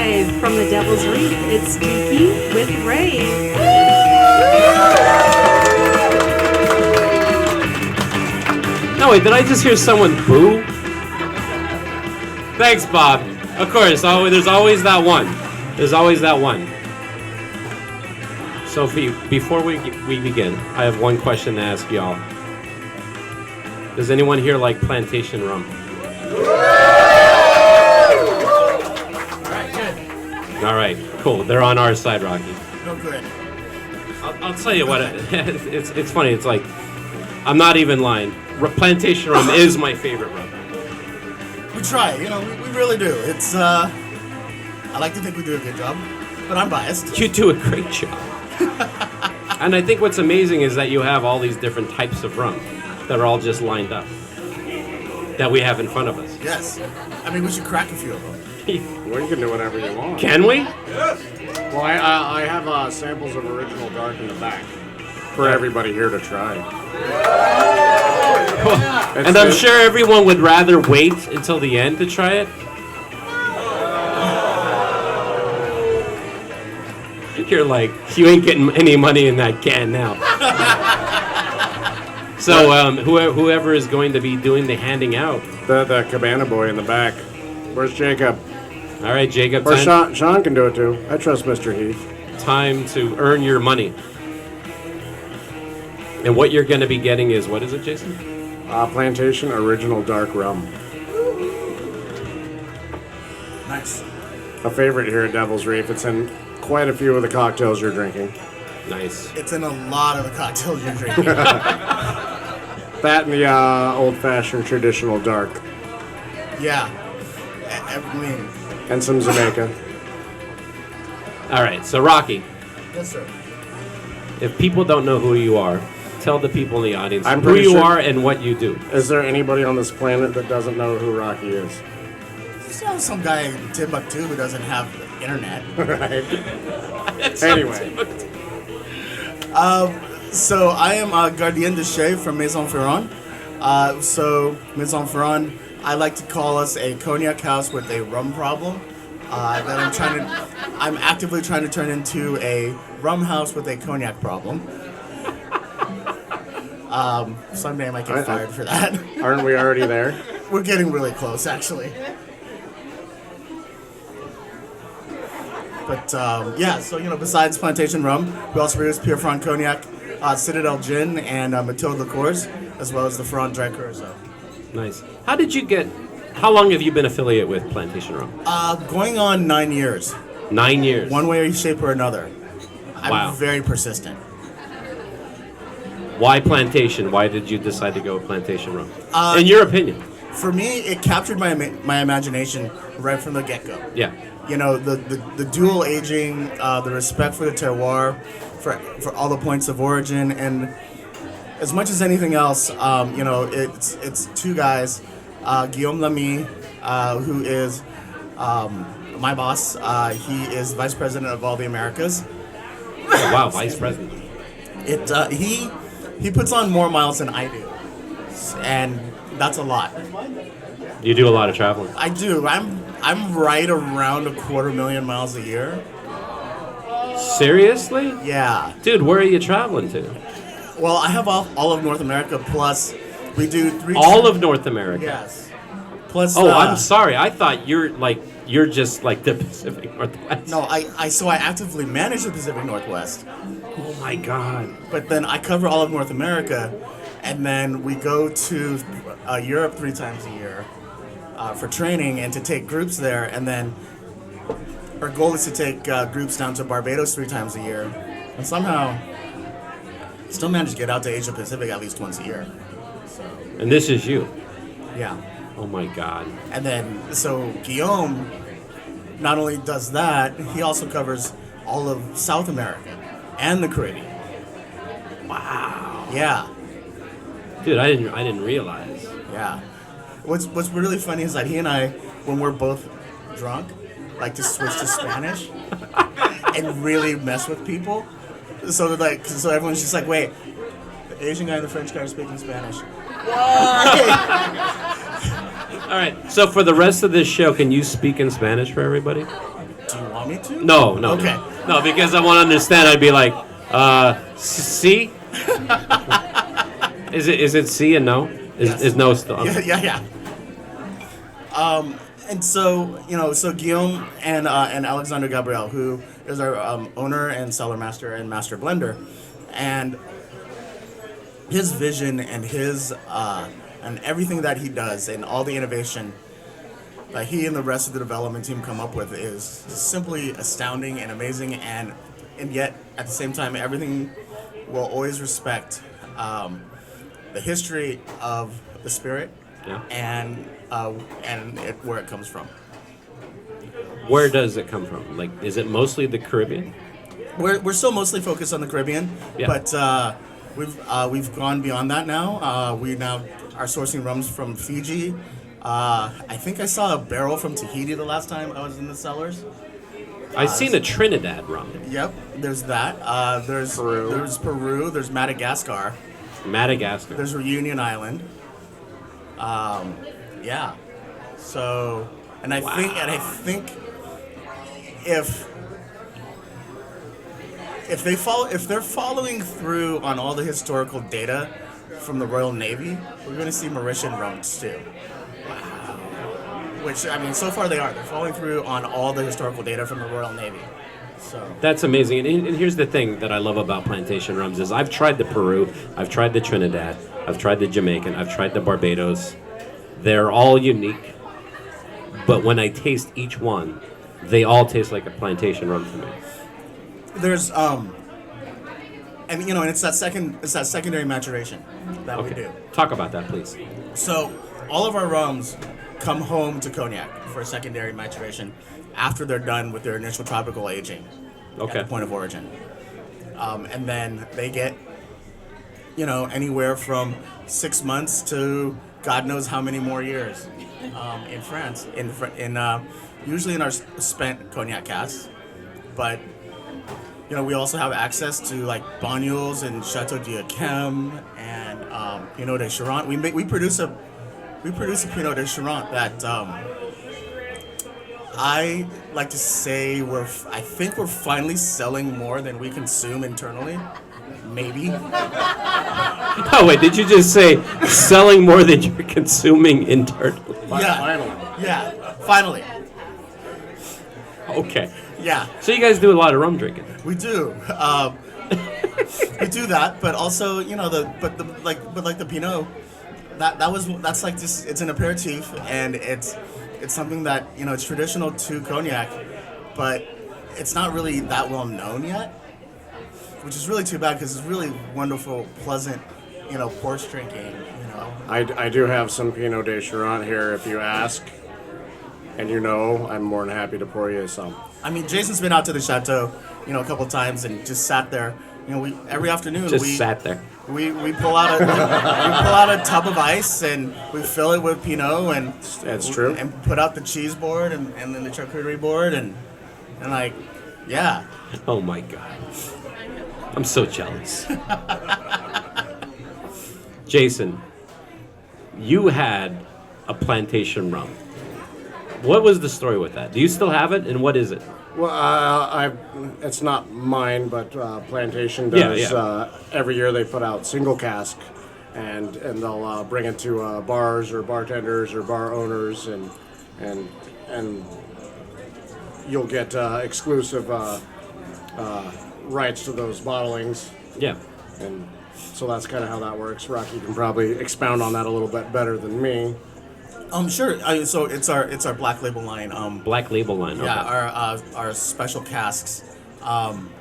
live from the Devil's Reef, it's Tiki with Reef. No, wait, did I just hear someone boo? Thanks, Bob. Of course, there's always that one. There's always that one. Sophie, before we begin, I have one question to ask y'all. Does anyone here like Plantation Rum? All right, cool. They're on our side, Rocky. No good. I'll tell you what. It's funny. It's like I'm not even lying. Plantation Rum is my favorite rum. We try, we really do. It's I like to think we do a good job, but I'm biased. You do a great job. And I think what's amazing is that you have all these different types of rum that are all just lined up that we have in front of us. Yes. I mean, we should crack a few of them. Well, you can do whatever you want. Can we? Yes. Well, I have samples of original dark in the back for everybody here to try. Cool. And I'm sure everyone would rather wait until the end to try it. You're like, you ain't getting any money in that can now. So whoever is going to be doing the handing out. The cabana boy in the back. Where's Jacob? All right, Jacob. Or Sean can do it too. I trust Mr. Heath. Time to earn your money. And what you're going to be getting is, what is it, Jason? Plantation Original Dark Rum. Nice. A favorite here at Devil's Reef. It's in quite a few of the cocktails you're drinking. Nice. It's in a lot of the cocktails you're drinking. That and the old-fashioned traditional dark. Yeah. I mean. And some Jamaica. All right, so Rocky, Yes, sir. if people don't know who you are, tell the people in the audience I'm who pretty you sure- are and what you do. Is there anybody on this planet that doesn't know who Rocky is? So some guy in Timbuktu who doesn't have the internet. Right. Anyway. So I am Gardien de Chef from Maison Ferrand. So Maison Ferrand, I like to call us a cognac house with a rum problem. That I'm actively trying to turn into a rum house with a cognac problem. Someday I might get fired for that. Aren't we already there? We're getting really close, actually. But yeah, so besides Plantation Rum, we also produce Pure Franc Cognac, Citadel Gin, and Mathilde Liqueurs, as well as the Ferrand Dry Curacao. Nice. How long have you been affiliate with Plantation Rum? Going on 9 years. 9 years. One way, shape, or another. I'm Wow. very persistent. Why Plantation? Why did you decide to go with Plantation Rum? In your opinion. For me, it captured my imagination right from the get-go. Yeah. The dual aging, the respect for the terroir, for all the points of origin, and as much as anything else, it's two guys, Guillaume Lamy, who is my boss. He is vice president of all the Americas. Oh, wow, vice president. He puts on more miles than I do, and that's a lot. You do a lot of traveling. I do. I'm right around 250,000 miles a year. Seriously? Yeah. Dude, where are you traveling to? Well, I have all of North America, plus we do 3... All of North America? Yes. Plus... Oh, I'm sorry. I thought you're just like the Pacific Northwest. No, I actively manage the Pacific Northwest. Oh my God. But then I cover all of North America, and then we go to Europe 3 times a year for training and to take groups there, and then our goal is to take groups down to Barbados 3 times a year, and somehow still manage to get out to Asia Pacific at least once a year. So And this is you. yeah. Oh my God. And then, so Guillaume not only does that, he also covers all of South America and the Caribbean. Wow. Yeah, Dude, I didn't realize. yeah. What's really funny is that he and I, when we're both drunk, like to switch to Spanish and really mess with people. So everyone's just like, wait, the Asian guy and the French guy are speaking Spanish. Why? All right. So for the rest of this show, can you speak in Spanish for everybody? Do you want me to? No. Okay. No, because I want to understand. I'd be like, C? Is it C and no? Yes. Is no still? Okay. Yeah. And so, so Guillaume and Alexander Gabriel, who is our owner and cellar master and master blender, and his vision and his and everything that he does and all the innovation that he and the rest of the development team come up with is simply astounding and amazing, and yet at the same time, everything will always respect the history of the spirit. Yeah. And where it comes from. Where does it come from? Like, is it mostly the Caribbean? We're still mostly focused on the Caribbean, Yeah. but we've gone beyond that now. We now are sourcing rums from Fiji. I think I saw a barrel from Tahiti the last time I was in the cellars. I've seen a Trinidad rum. Yep, there's that. There's Peru. There's Peru. There's Madagascar. Madagascar. There's Reunion Island. Yeah. So, and I think if they're following through on all the historical data from the Royal Navy, we're going to see Mauritian rums too. Wow. Which, I mean, so far they are. They're following through on all the historical data from the Royal Navy. So That's amazing. And here's the thing that I love about Plantation Rums is I've tried the Peru, I've tried the Trinidad, I've tried the Jamaican, I've tried the Barbados. They're all unique. But when I taste each one, they all taste like a plantation rum to me. there's and it's that secondary maturation that we do. Talk about that, please. So all of our rums come home to cognac for secondary maturation after they're done with their initial tropical aging at the point of origin. And then they get, anywhere from 6 months to God knows how many more years in France, usually in our spent cognac casks. But, we also have access to like Banyuls and Chateau d'Yquem and Pinot de Charente. We produce a Pinot de Charente that I like to say I think we're finally selling more than we consume internally. Maybe. Oh, wait, did you just say selling more than you're consuming internally? Yeah, finally. Okay. Yeah, So you guys do a lot of rum drinking. we do. We do that, but also, the Pinot, that's like just, it's an aperitif, and it's something that, it's traditional to cognac, but it's not really that well known yet, which is really too bad because it's really wonderful, pleasant, porch drinking, I do have some Pinot de Charente here if you ask. And I'm more than happy to pour you some. I mean, Jason's been out to the chateau, a couple times and just sat there. We every afternoon Sat there. we pull out a tub of ice and we fill it with Pinot and That's true. and put out the cheese board and then the charcuterie board and like, yeah. Oh my God. I'm so jealous. Jason, you had a plantation rum. What was the story with that? Do you still have it, and what is it? Well, it's not mine, but Plantation does. Yeah. Every year they put out single cask, and they'll bring it to bars or bartenders or bar owners, and you'll get exclusive rights to those bottlings. Yeah. And so that's kind of how that works. Rocky can probably expound on that a little bit better than me. Sure. So it's our black label line. Black label line. Yeah, Okay. our special casks.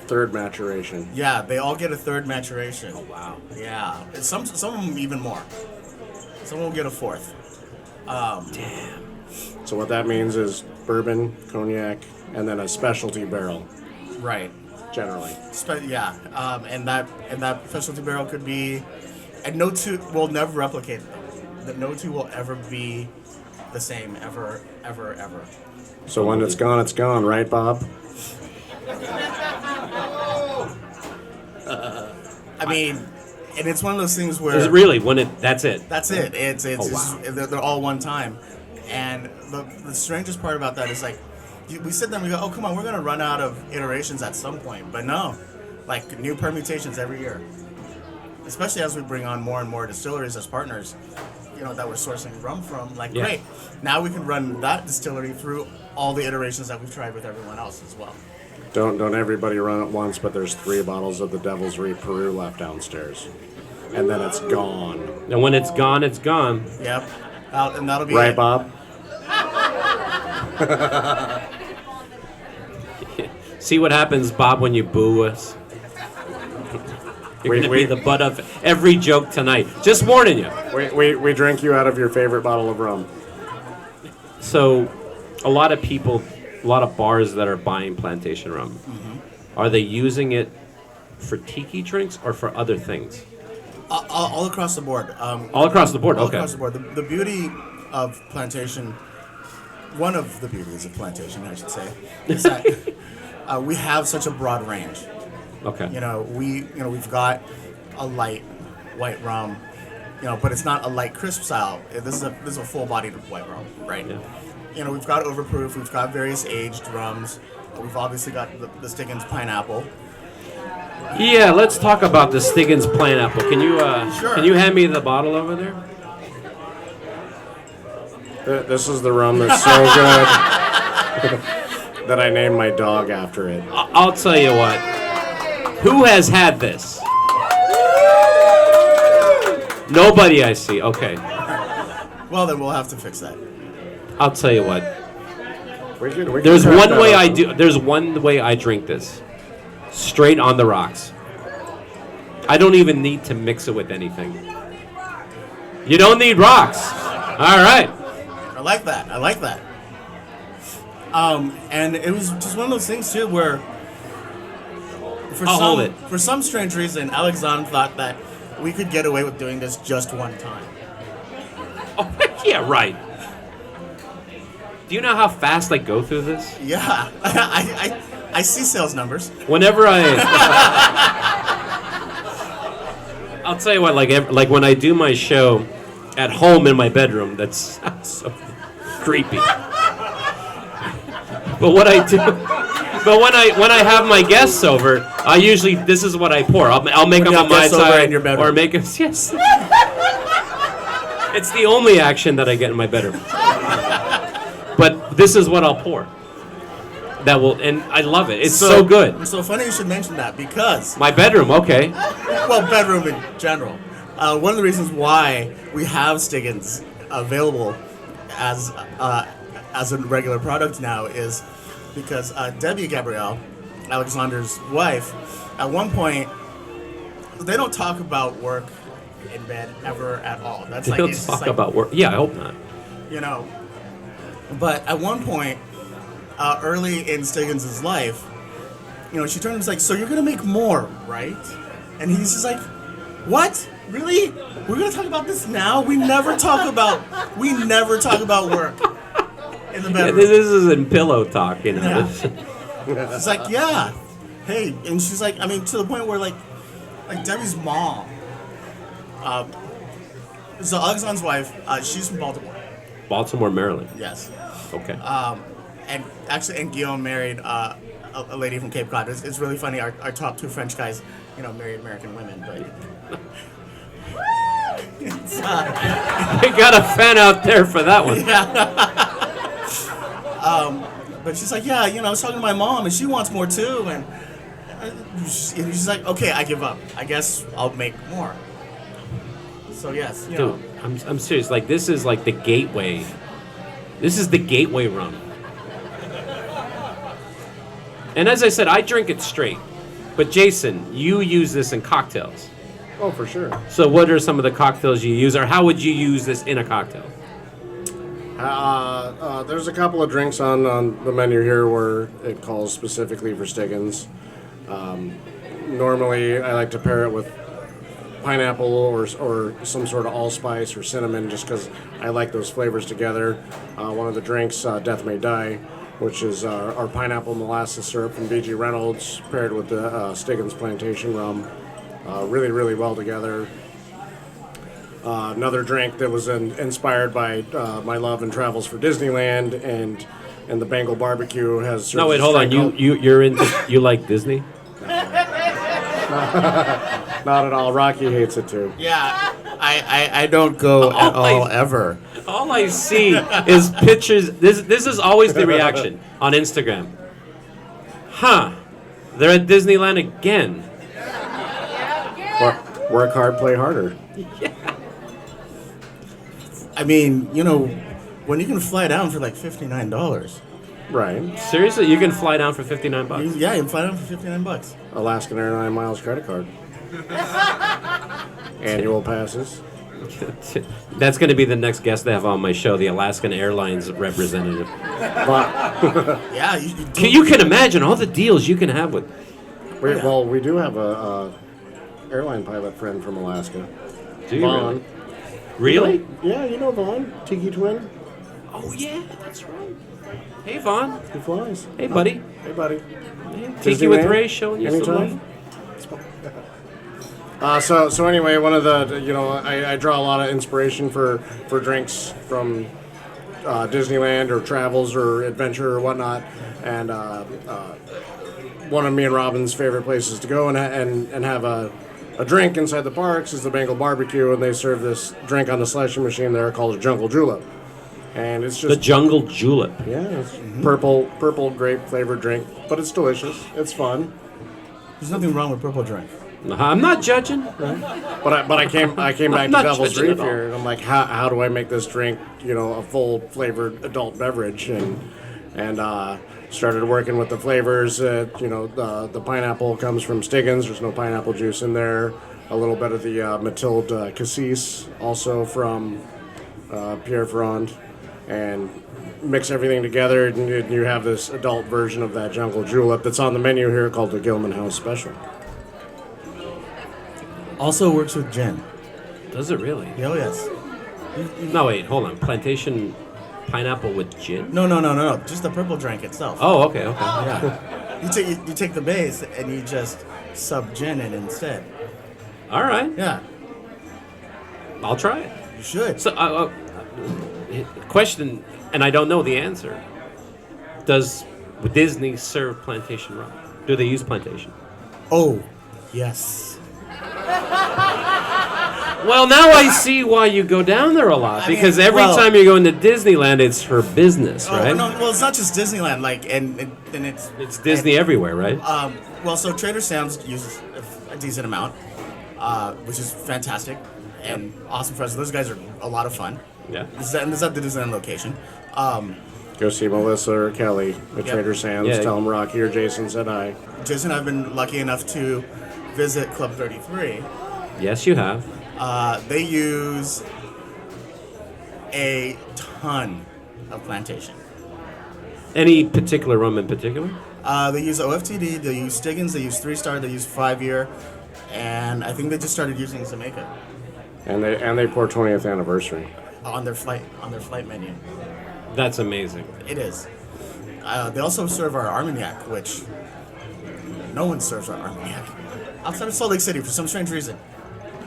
Third maturation. Yeah, they all get a third maturation. Oh, wow. Yeah, some of them even more. Some will get a fourth. Damn. So what that means is bourbon, cognac, and then a specialty barrel, Right. generally. And that specialty barrel could be, and no two will never replicate them. No two will ever be the same ever. So when it's gone, right, Bob? I mean, and it's one of those things where Is it really that's it? that's it. It's Oh, wow. they're all one time, and the strangest part about that is like we sit there and we go, oh, come on, we're going to run out of iterations at some point. But no, like new permutations every year. Especially as we bring on more and more distilleries as partners, that we're sourcing rum from. Like, great, now we can run that distillery through all the iterations that we've tried with everyone else as well. Don't everybody run at once, but there's 3 bottles of the Devil's Reef Peru left downstairs. And then it's gone. And when it's gone, it's gone. Yep. And that'll be Right, it. Bob? See what happens, Bob, when you boo us? You're going to be the butt of every joke tonight. Just warning you. We drink you out of your favorite bottle of rum. So, a lot of people, a lot of bars that are buying Plantation Rum, are they using it for tiki drinks or for other things? All across the board. All across the board, all okay. across the board. The beauty of Plantation, one of the beauties of Plantation, I should say, is that we have such a broad range. Okay. We've got a light white rum, but it's not a light crisp style. This is a full-bodied white rum, right? Yeah. We've got Overproof, we've got various aged rums. We've obviously got the Stiggins Pineapple. Yeah, let's talk about the Stiggins Pineapple. Can you Sure. Can you hand me the bottle over there? This is the rum that's so good that I named my dog after it. I'll tell you what. Who has had this? Nobody, I see. Okay. Well, then we'll have to fix that. I'll tell you what. We can There's crack one that way open. There's one way I drink this. Straight on the rocks. I don't even need to mix it with anything. You don't need rocks. All right. I like that. And it was just one of those things too where Hold it. for some strange reason, Alexandre thought that we could get away with doing this just one time. Oh, yeah, right. Do you know how fast I go through this? Yeah, I see sales numbers. Whenever I'll tell you what, like when I do my show at home in my bedroom, that's so creepy. But when I have my guests over, this is what I pour. I'll make When them you a have guests over Mai-Tai in your bedroom. or make them yes. It's the only action that I get in my bedroom. But this is what I'll pour. And I love it. It's so good. It's so funny you should mention that because My bedroom, okay. bedroom in general. One of the reasons why we have Stiggins available as a regular product now is because Debbie Gabrielle, Alexandre's wife, at one point, they don't talk about work in bed ever at all. That's Don't talk about work. Yeah, I hope not. But at one point, early in Stiggins' life, she turned to him and was like, so you're going to make more, right? And he's just like, what? Really? We're going to talk about this now? We never talk about work in the bedroom. This isn't pillow talk, Yeah. It's like, yeah. Hey, and she's like, to the point where like Debbie's mom, so Alexandre's wife, she's from Baltimore. Baltimore, Maryland. Yes. Okay. And Guillaume married a lady from Cape Cod. It's really funny. Our top 2 French guys, married American women, but it's, We got a fan out there for that one. but she's like, yeah, I was talking to my mom, and she wants more too, and she's like, okay, I give up. I guess I'll make more. So yes, Dude, I'm serious. Like, this is like the gateway. This is the gateway rum. And as I said, I drink it straight. But Jason, you use this in cocktails. Oh, for sure. So what are some of the cocktails you use, or how would you use this in a cocktail? There's a couple of drinks on the menu here where it calls specifically for Stiggins. Normally, I like to pair it with pineapple or some sort of allspice or cinnamon, just because I like those flavors together. One of the drinks, Death May Die, which is our pineapple molasses syrup from B.G. Reynolds, paired with the Stiggins Plantation Rum. Really, really well together. Another drink that was inspired by my love and travels for Disneyland and and the Bengal barbecue has. served No, wait, this hold on. drink You're into you like Disney? Not at all. Rocky hates it too. Yeah, I don't go at all ever. All I see is pictures. This is always the reaction on Instagram. Huh? They're at Disneyland again. Work hard, play harder. I mean, you know, when you can fly down for like $59. Right. Seriously, you can fly down for $59. Yeah, you can fly down for $59. Alaskan Airline Miles credit card. Annual passes. That's going to be the next guest they have on my show, the Alaskan Airlines representative. But Yeah, You can imagine all the deals you can have with. well, we do have a airline pilot friend from Alaska. Do you Vaughn. really? Yeah, you know Vaughn, Tiki twin. Oh yeah, that's right. Hey Vaughn. He flies. Hey buddy. Hey, buddy. Tiki with Disneyland? Ray showing you some Anytime? love. So anyway, one of the I draw a lot of inspiration for drinks from Disneyland or travels or adventure or whatnot, and one of me and Robin's favorite places to go and have a drink inside the parks is the Bengal barbecue, and they serve this drink on the slushy machine there called a jungle julep, and it's just The Jungle Julep. yeah, it's purple grape flavored drink, but it's delicious. It's fun. There's nothing wrong with purple drink. I'm not judging. But I came back to not Devil's judging Reef at all. here, and I'm like, how do I make this drink, a full flavored adult beverage, and started working with the flavors. The pineapple comes from Stiggins. There's no pineapple juice in there. A little bit of the Mathilde Cassis, also from Pierre Ferrand, and mix everything together, and you have this adult version of that jungle julep that's on the menu here called the Gilman House Special. Also works with gin. Does it really? Oh, yes. No, wait, hold on. Plantation pineapple with gin? No. Just the purple drink itself. Oh, okay. Yeah. You take the base and you just sub gin it instead. All right. Yeah. I'll try it. You should. So, question, and I don't know the answer. Does Disney serve Plantation Rum? Do they use Plantation? Oh, yes. Well, now I see why you go down there a lot. I mean, Because every well- time you're going to Disneyland, it's for business, right? Oh, no, well, it's not just Disneyland. And it's It's Disney everywhere, right? So Trader Sam's uses a decent amount, which is fantastic and awesome for us. Those guys are a lot of fun. Yeah. This is at the Disneyland location. Go see Melissa or Kelly at Yeah. Trader Sam's. Yeah. Tell them Rocky or Jason said hi. Jason, I've been lucky enough to visit Club 33. Yes, you have. They use a ton of plantation. Any particular rum in particular? They use OFTD, they use Stiggins, they use 3-Star, they use 5-year, and I think they just started using Jamaican And they pour 20th anniversary. on their flight menu. That's amazing. It is. They also serve our Armagnac, which no one serves our Armagnac outside of Salt Lake City for some strange reason.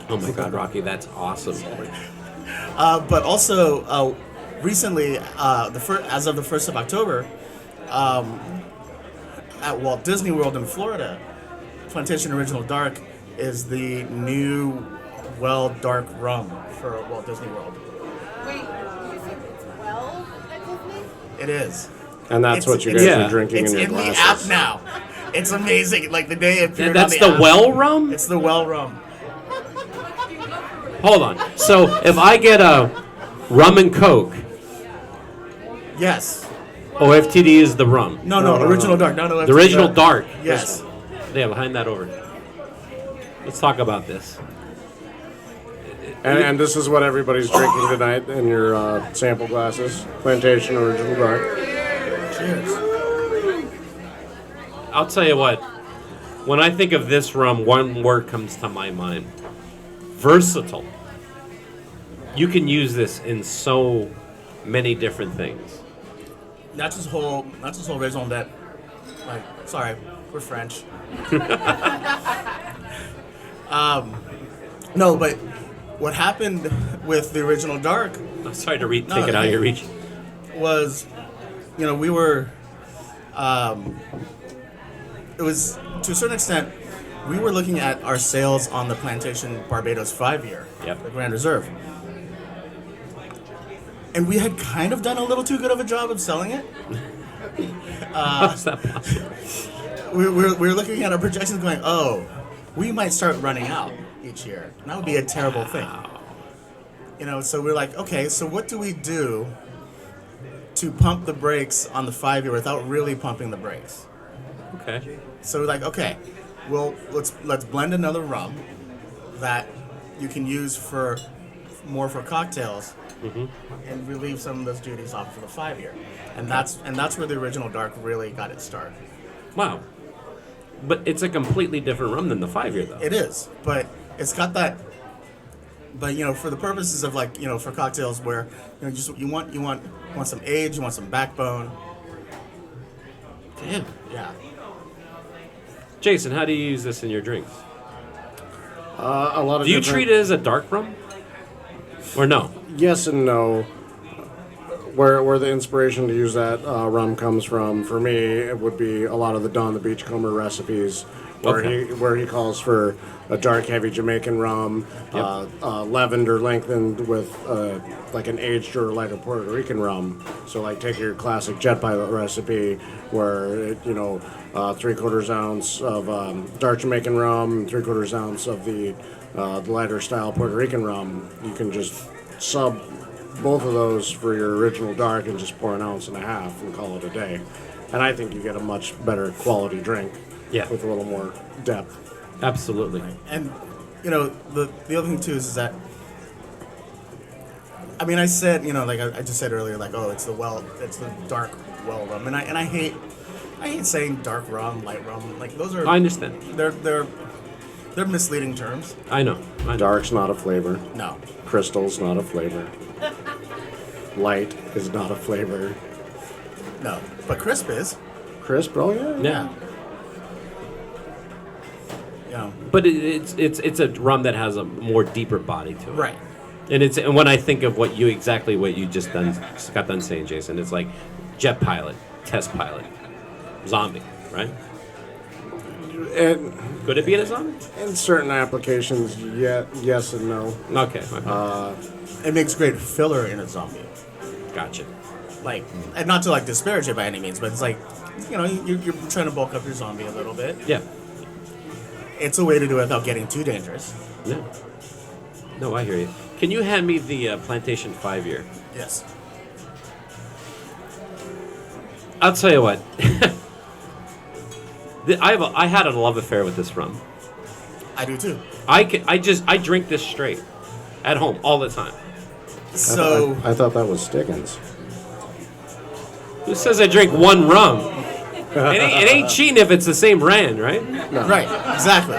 Oh my God, Rocky, that's awesome. But also, recently, as of the 1st of October, at Walt Disney World in Florida, Plantation Original Dark is the new dark rum for Walt Disney World. Wait, you said it's well at Disney? It is. And that's what you guys Yeah. are drinking It's in your in the glasses. app now. It's amazing. Like the day it appeared That's on the app. well rum? It's the well rum. Hold on. So if I get a rum and coke, Yes. OFTD is the rum. No, original dark. No, The original dark. Yes. Yeah, hand that over. Let's talk about this. And this is what everybody's drinking tonight in your sample glasses. Plantation Original Dark. Cheers. I'll tell you what. When I think of this rum, one word comes to my mind. Versatile. You can use this in so many different things. Not just whole raison d'etre. Like, sorry, we're French. No, but what happened with the original dark I'm sorry to take No, it out of hey. your reach. was we were. It was to a certain extent. We were looking at our sales on the Plantation Barbados 5-year, Yep. the Grand Reserve, and we had kind of done a little too good of a job of selling it. How's that possible? We were looking at our projections, going, "Oh, we might start running out each year. And that would be a terrible thing." So we're like, "Okay, so what do we do to pump the brakes on the 5-year without really pumping the brakes?" Okay. So we're like, "Okay, well, let's blend another rum that you can use for cocktails, and relieve some of those duties off for the 5-year." And that's where the original dark really got its start. Wow. But it's a completely different rum than the 5-year, though. It is, but it's got that. But for the purposes of for cocktails where you want some age, you want some backbone. Damn. Yeah. Jason, how do you use this in your drinks? A lot of. Do you different- treat it as a dark rum? Or no? Yes and no. Where the inspiration to use that rum comes from, for me, it would be a lot of the Don the Beachcomber recipes, where he calls for a dark, heavy Jamaican rum, Yep. leavened or lengthened with like an aged or lighter Puerto Rican rum. So like take your classic Jet Pilot recipe, where 3/4 ounce of dark Jamaican rum, 3/4 ounce of the lighter style Puerto Rican rum. You can just sub both of those for your original dark and just pour 1.5 ounces and call it a day. And I think you get a much better quality drink with a little more depth. Absolutely. And the other thing too is that I said like I just said earlier, like, oh, it's the dark well rum, and I hate saying dark rum, light rum, like those are. I understand. They're misleading terms. I know. Dark's not a flavor. No. Crystal's not a flavor. Light is not a flavor. No. But crisp is. Crisp, oh yeah. Yeah. Yeah. But it's a rum that has a more deeper body to it. Right. And when I think of what you just got done saying, Jason, it's like Jet Pilot, Test Pilot, Zombie, right? And Could it be in a zombie? in certain applications, yes and no. Okay. It makes great filler in a zombie. Gotcha. Like, and not to disparage it by any means, but it's like, you're trying to bulk up your zombie a little bit. Yeah. It's a way to do it without getting too dangerous. Yeah. No, I hear you. Can you hand me the Plantation 5-year? Yes. I'll tell you what. I had a love affair with this rum. I do too. I drink this straight at home all the time. So I thought that was Stiggins. Who says I drink one rum? It ain't cheating if it's the same brand, right? No. right, exactly.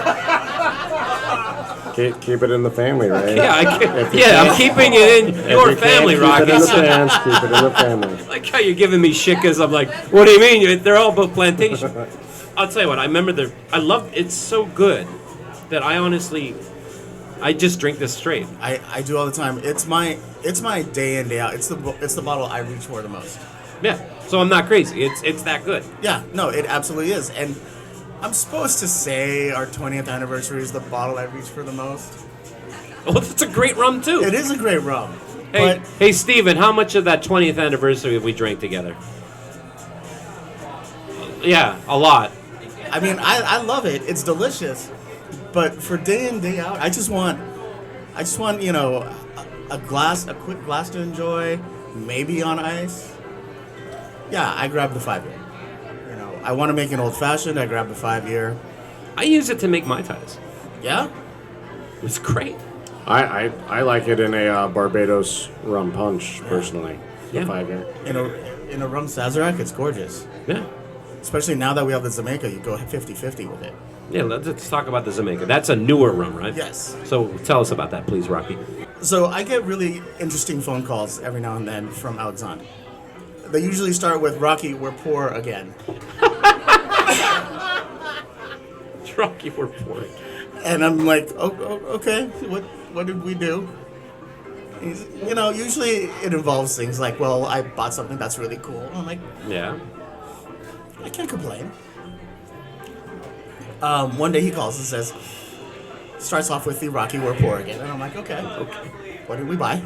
Keep it in the family, right? Yeah, I'm keeping it in If your you can't family, keep Rocky. it in the fans, keep it in the family. Like how you're giving me shit because I'm like, what do you mean? They're all about Plantation. I'll tell you what, I remember it's so good that I just drink this straight. I do all the time. It's my day in, day out. It's the bottle I reach for the most. Yeah, so I'm not crazy. It's that good. Yeah, no, it absolutely is. And I'm supposed to say our 20th anniversary is the bottle I reach for the most. Oh, that's a great rum too. It is a great rum. Hey, Steven, how much of that 20th anniversary have we drank together? Yeah, a lot. I mean, I love it. It's delicious. But for day in, day out, I just want a quick glass to enjoy, maybe on ice. Yeah, I grab the 5-year. I want to make an old fashioned, I grab the 5-year. I use it to make Mai-Tais. Yeah? It's great. I like it in a Barbados rum punch, personally. The Yeah. 5-year. In a rum Sazerac, it's gorgeous. Yeah. Especially now that we have the Jamaica, you go 50-50 with it. Yeah, let's talk about the Jamaica. That's a newer rum, right? Yes. So tell us about that, please, Rocky. So I get really interesting phone calls every now and then from Alexandre. They usually start with, Rocky, we're poor again. Rocky, we're poor. And I'm like, okay, what did we do? Usually it involves things like, well, I bought something that's really cool. And I'm like, Yeah. I can't complain. One day he calls and says, starts off with the Rocky War pour again. And I'm like, okay. What did we buy?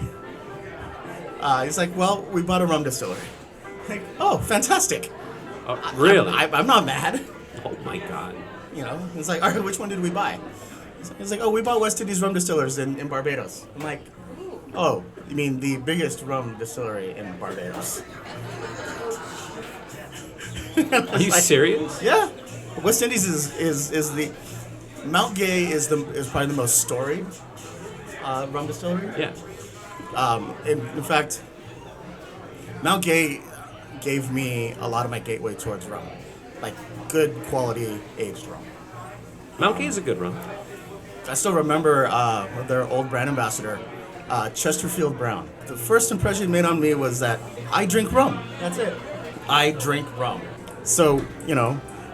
He's like, well, we bought a rum distillery. Like, oh, fantastic. Really? I'm not mad. Oh my God. He's like, all right, which one did we buy? He's like, oh, we bought West Indies Rum Distillers in Barbados. I'm like, oh, you mean the biggest rum distillery in Barbados? Are you serious? Yeah. West Indies is the Mount Gay is probably the most storied rum distillery. Yeah. In fact, Mount Gay gave me a lot of my gateway towards rum, like good quality aged rum. Mount Gay is a good rum. I still remember their old brand ambassador, Chesterfield Brown. The first impression he made on me was that I drink rum. That's it. I drink rum. So,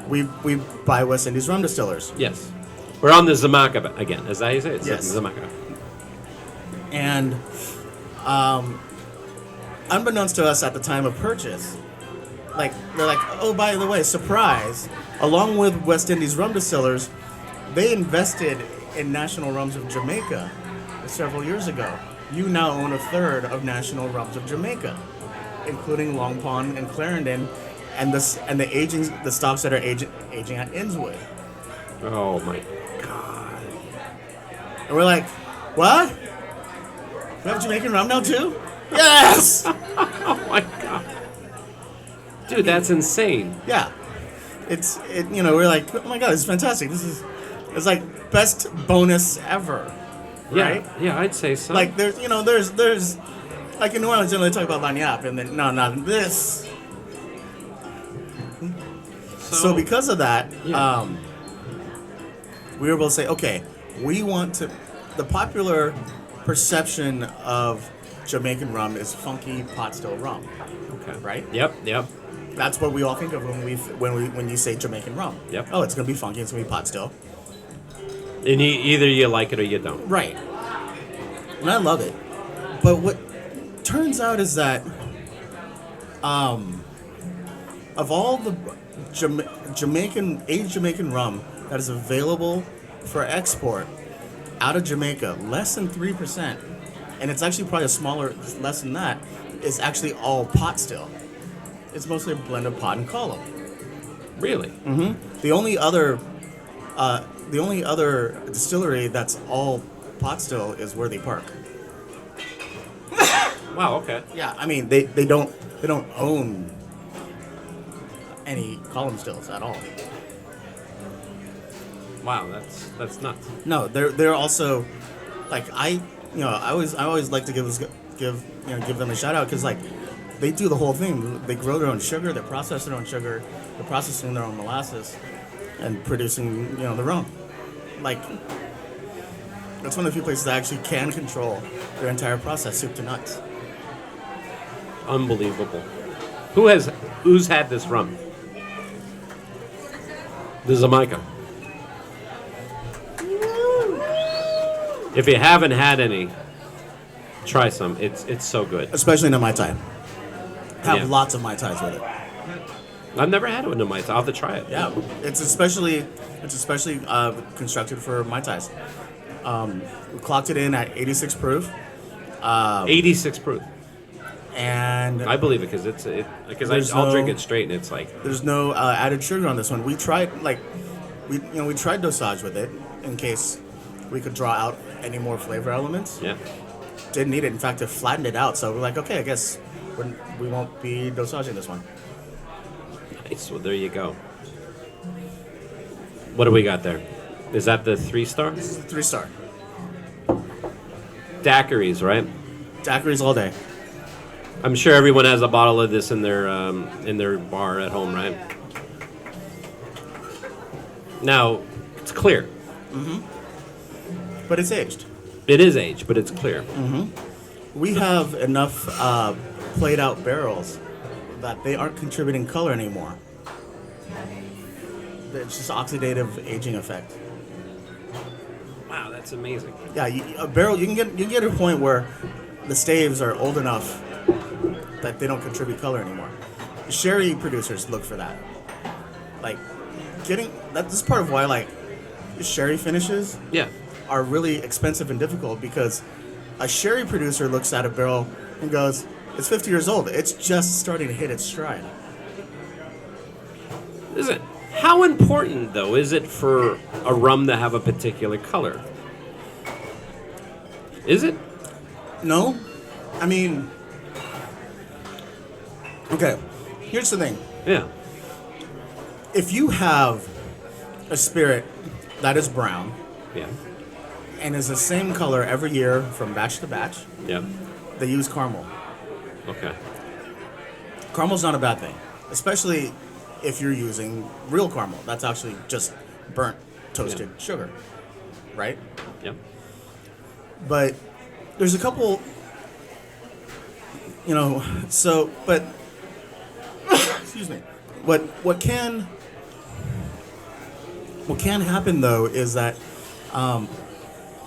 we buy West Indies Rum Distillers. Yes. We're on the Zamaka again. Is that how you say it? It's Yes. Zamaka. And unbeknownst to us at the time of purchase, they're like, oh, by the way, surprise, along with West Indies Rum Distillers, they invested in National Rums of Jamaica several years ago. You now own a third of National Rums of Jamaica, including Long Pond and Clarendon, and the stocks that are aging at Innswood. Oh my God. And we're like, what? We have Jamaican rum now too? Yes! Oh my God. Dude, that's insane. Yeah. We're like, oh my God, this is fantastic. It's like best bonus ever. Right? Yeah, I'd say so. Like there's like in New Orleans generally talk about lagniappe and then not this. So because of that, Yeah. we were able to say, okay, we want to. The popular perception of Jamaican rum is funky pot still rum, Okay. right? Yep. That's what we all think of when you say Jamaican rum. Yep. Oh, it's gonna be funky. It's gonna be pot still. And either you like it or you don't. Right. And I love it. But what turns out is that of all the aged Jamaican rum that is available for export out of Jamaica, less than 3%, and it's actually probably less than that, is actually all pot still. It's mostly a blend of pot and column. Really? Mm-hmm. The only other distillery that's all pot still is Worthy Park. Wow. Okay. Yeah, I mean they don't own any column stills at all. Wow. That's nuts. No, they're also like I always like to give them a shout out because like they do the whole thing. They grow their own sugar, they process their own sugar, they're processing their own molasses, and producing the rum. Like that's one of the few places that actually can control their entire process, soup to nuts. Unbelievable. Who's had this rum? The Jamaica. If you haven't had any, try some. It's so good. Especially in a Mai-Tai. Have Yeah. lots of Mai-Tais with it. I've never had it with a Mai-Tai. I'll have to try it. Yeah, it's especially constructed for Mai-Tais. We clocked it in at 86 proof. 86 proof. And I believe it because I'll drink it straight and it's like there's no added sugar on this one. We tried we tried dosage with it in case we could draw out any more flavor elements. yeah. Didn't need it. In fact, it flattened it out. So we're like, okay, I guess we won't be dosaging this one. Nice. Well, there you go. What do we got there? Is that the 3-star? 3-star. Daiquiris, right? Daiquiris all day. I'm sure everyone has a bottle of this in their bar at home, right? Now, it's clear. But it's aged. It is aged, but it's clear. We have enough played out barrels that they aren't contributing color anymore. It's just oxidative aging effect. Wow, that's amazing. Yeah, a barrel you can get to a point where the staves are old enough that they don't contribute color anymore. Sherry producers look for that. Like, this is part of why, like, sherry finishes Yeah. are really expensive and difficult, because a sherry producer looks at a barrel and goes, it's 50 years old. It's just starting to hit its stride. Is it? How important, though, is it for a rum to have a particular color? Is it? No? I mean, okay, here's the thing. Yeah. If you have a spirit that is brown Yeah. and is the same color every year from batch to batch, Yeah. they use caramel. Okay. Caramel's not a bad thing, especially if you're using real caramel. That's actually just burnt, toasted sugar, right? Yeah. But there's a couple, but excuse me. What can happen though is that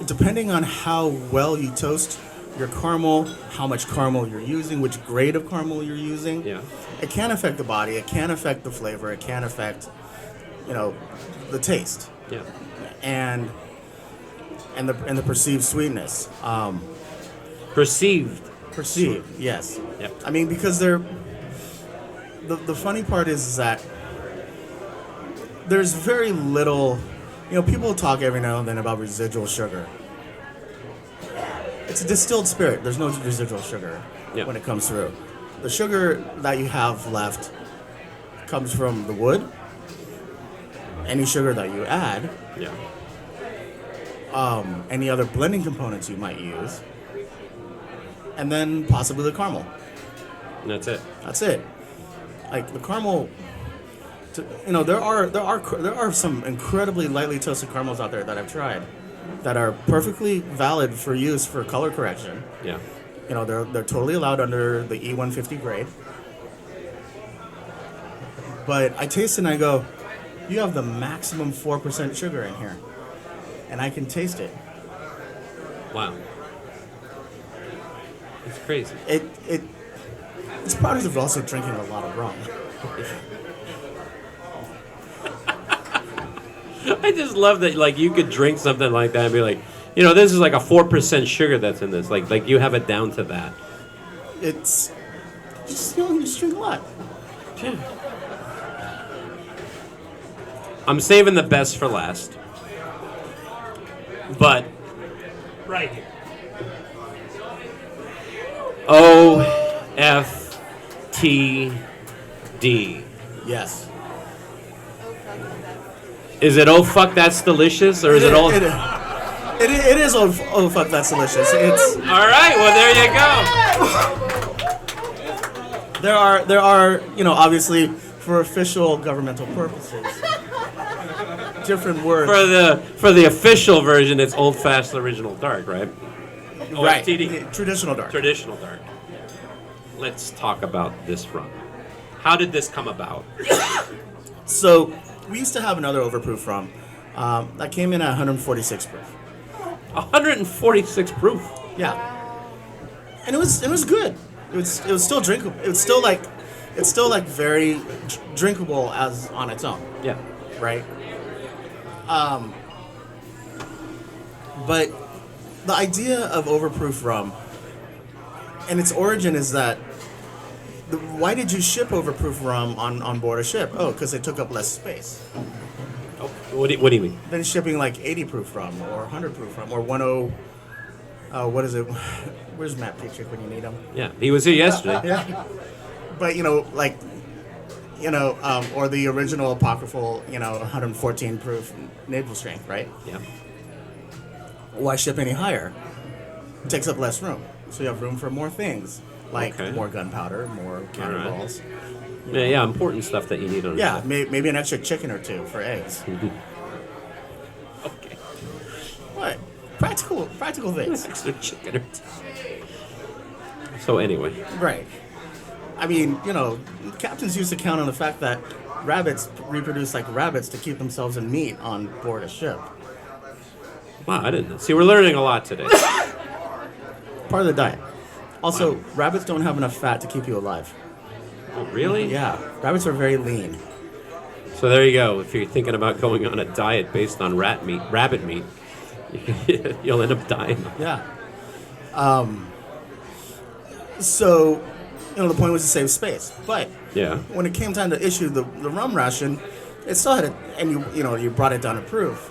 depending on how well you toast your caramel, how much caramel you're using, which grade of caramel you're using, Yeah. it can affect the body, it can affect the flavor, it can affect, the taste Yeah. and the perceived sweetness. Perceived. Perceived, yes. Yep. I mean, because the funny part is that there's very little, people talk every now and then about residual sugar. It's a distilled spirit. There's no residual sugar when it comes through. The sugar that you have left comes from the wood. Any sugar that you add, Yeah. any other blending components you might use, and then possibly the caramel. And that's it. That's it. Like the caramel, there are some incredibly lightly toasted caramels out there that I've tried that are perfectly valid for use for color correction. Yeah. They're totally allowed under the E150 grade. But I taste it and I go, you have the maximum 4% sugar in here, and I can taste it. Wow. It's crazy. It's part of also drinking a lot of rum. I just love that, like, you could drink something like that and be like, this is like a 4% sugar that's in this. Like you have it down to that. It's just, you just drink a lot. Yeah. I'm saving the best for last. But right here. OFTD. Yes. Is it oh fuck that's delicious, or is it all? It is. Oh fuck, that's delicious. It's. All right. Well, there you go. There are obviously for official governmental purposes, different words. For the official version, it's Old Fashioned Original Dark, right? Right. OFTD. Traditional dark. Traditional Dark. Let's talk about this rum. How did this come about? So we used to have another Overproof rum that came in at 146 proof. 146 proof. Yeah, and it was good. It was still drinkable. It's still very drinkable as on its own. Yeah. Right. But the idea of Overproof rum and its origin is that why did you ship Overproof rum on board a ship? Oh, because it took up less space. Oh, what do you mean? Than shipping like 80 proof rum or 100 proof rum or 10. What is it? Where's Matt Patrick when you need him? Yeah, he was here yesterday. Yeah. But or the original apocryphal, 114 proof naval strength, right? Yeah. Why ship any higher? It takes up less room, so you have room for more things, like Okay. more gunpowder, more cannonballs. Yeah, important stuff that you need on. Yeah, maybe an extra chicken or two for eggs. Okay. What? Practical things. Extra chicken. So anyway. Right. I mean, captains used to count on the fact that rabbits reproduce like rabbits to keep themselves in meat on board a ship. Wow, I didn't know. See, we're learning a lot today. Part of the diet. Also, rabbits don't have enough fat to keep you alive. Oh, really? Yeah, rabbits are very lean. So there you go. If you're thinking about going on a diet based on rabbit meat, you'll end up dying. Yeah. So, the point was to save space. But Yeah. when it came time to issue the rum ration, it still had and you brought it down to proof.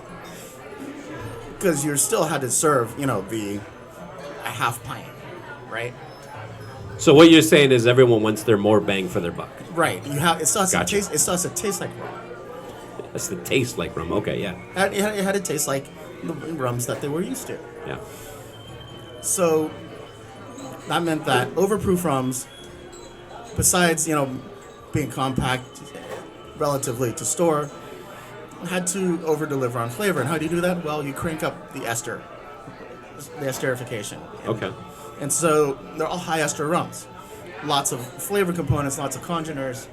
Because you still had to serve, a half pint, right? So what you're saying is everyone wants their more bang for their buck. Right. It still has Gotcha. to taste. It still has to taste like rum. That's the taste like rum. Okay, yeah. It had to taste like the rums that they were used to. Yeah. So that meant that overproof rums, besides being compact relatively to store, had to over deliver on flavor. And how do you do that? Well, you crank up the esterification. Okay. And so they're all high ester rums, lots of flavor components, lots of congeners,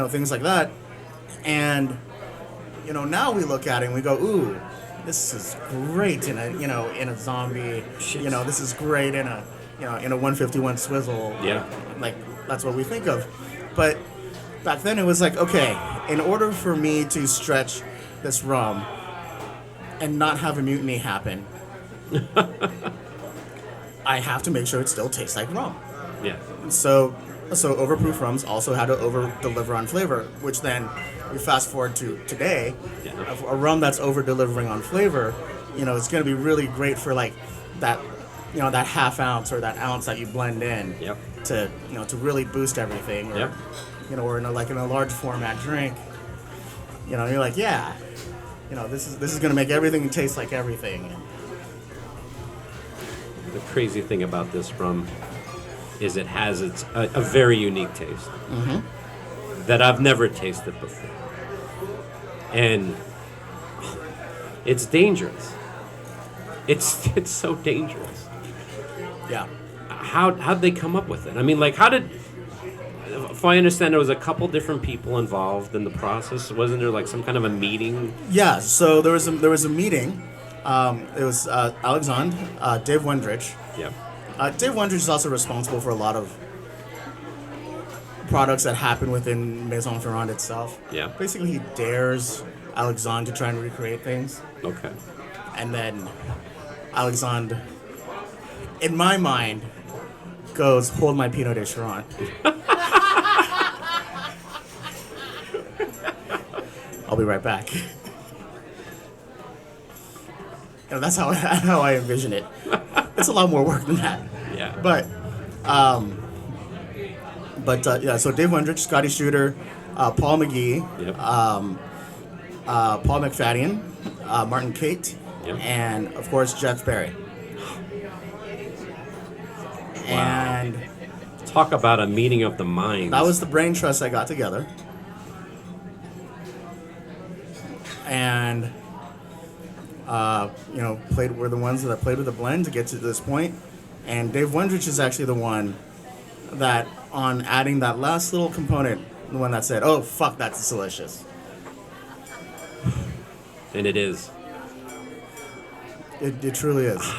things like that. And now we look at it and we go, ooh, this is great in a zombie. Shit. This is great in a 151 swizzle. Yeah. Like that's what we think of. But back then it was like, okay, in order for me to stretch this rum and not have a mutiny happen, I have to make sure it still tastes like rum. Yeah. So overproof rums also had to over deliver on flavor, which then we fast forward to today. Yeah. A rum that's over delivering on flavor, it's going to be really great for like that, that half ounce or that ounce that you blend in. Yep. To to really boost everything. Or, Yep. Or in a large format drink. You're like, yeah, this is going to make everything taste like everything. The crazy thing about this rum is it has a very unique taste that I've never tasted before. And it's dangerous. It's so dangerous. Yeah. How'd they come up with it? I mean, like, if I understand, there was a couple different people involved in the process. Wasn't there like some kind of a meeting? Yeah. So there was a meeting. It was Alexandre, Dave Wendrich. Yeah. Dave Wendrich is also responsible for a lot of products that happen within Maison Ferrand itself. Yeah. Basically, he dares Alexandre to try and recreate things. Okay. And then Alexandre, in my mind, goes, hold my Pinot de Chiron. I'll be right back. That's how I envision it. It's a lot more work than that. Yeah. But so Dave Wendrich, Scotty Shooter, Paul McGee, Yep. Paul McFadden, Martin Cate, Yep. and of course Jeff Berry. And Talk about a meeting of the minds. that was the brain trust I got together. And were the ones that played with the blend to get to this point. And Dave Wendrich is actually the one that, on adding that last little component, the one that said, "Oh fuck, that's delicious." And it is. It truly is.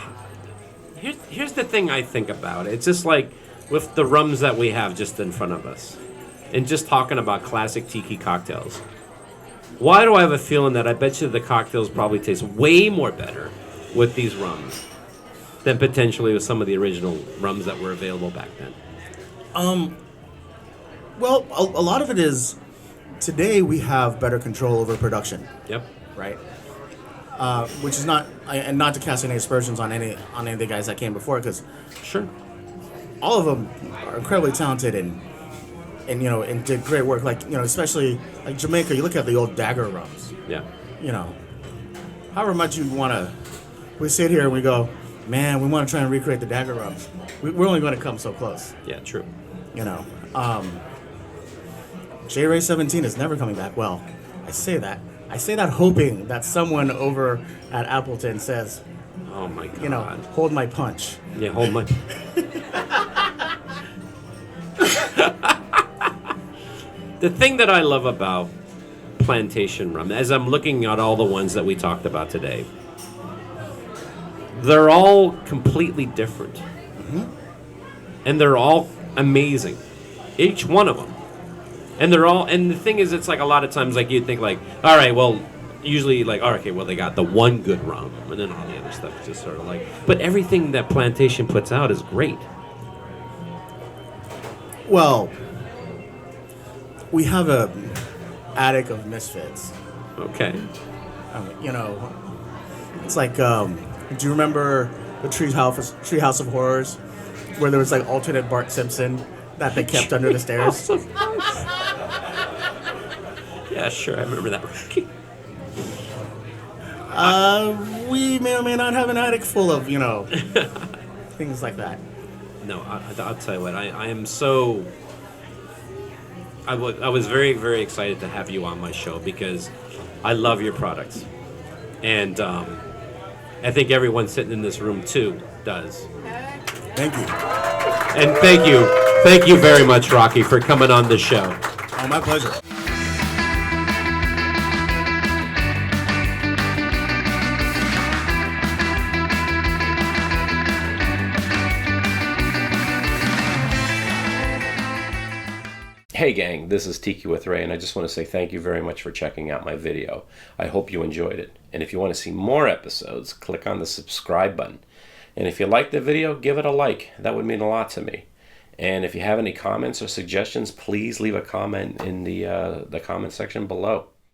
Here's the thing I think about. It's just like with the rums that we have just in front of us. And just talking about classic tiki cocktails. Why do I have a feeling that I bet you the cocktails probably taste way more better with these rums than potentially with some of the original rums that were available back then? Well, a lot of it is, today we have better control over production, Yep. right? Which is not to cast any aspersions on any of the guys that came before, because Sure. all of them are incredibly talented and did great work. Like, especially like Jamaica, you look at the old dagger rums. Yeah. However much you want to, we sit here and we go, man, we want to try and recreate the dagger rums. We're only going to come so close. Yeah, true. J Ray 17 is never coming back. Well, I say that hoping that someone over at Appleton says, Oh my God. hold my punch. Yeah, hold my. The thing that I love about Plantation Rum, as I'm looking at all the ones that we talked about today, they're all completely different. and they're all amazing, each one of them. And they're all, and the thing is, it's like a lot of times, like you'd think, like, all right, well, usually, like, all right, okay, well, they got the one good rum, and then all the other stuff is just sort of like, but everything that Plantation puts out is great. Well, we have a attic of misfits. Okay. You know, it's like, do you remember the Treehouse of Horrors, where there was like alternate Bart Simpson that they kept under the stairs? Yeah, sure, I remember that. We may or may not have an attic full of, you know, things like that. No, I'll tell you what, I am so... I was very, very excited to have you on my show because I love your products. And I think everyone sitting in this room, too, does. Thank you. And thank you very much, Rocky, for coming on the show. Oh, my pleasure. Hey gang, this is Tiki with Ray, and I just want to say thank you very much for checking out my video. I hope you enjoyed it. And if you want to see more episodes, click on the subscribe button. And if you liked the video, give it a like. That would mean a lot to me. And if you have any comments or suggestions, please leave a comment in the comment section below.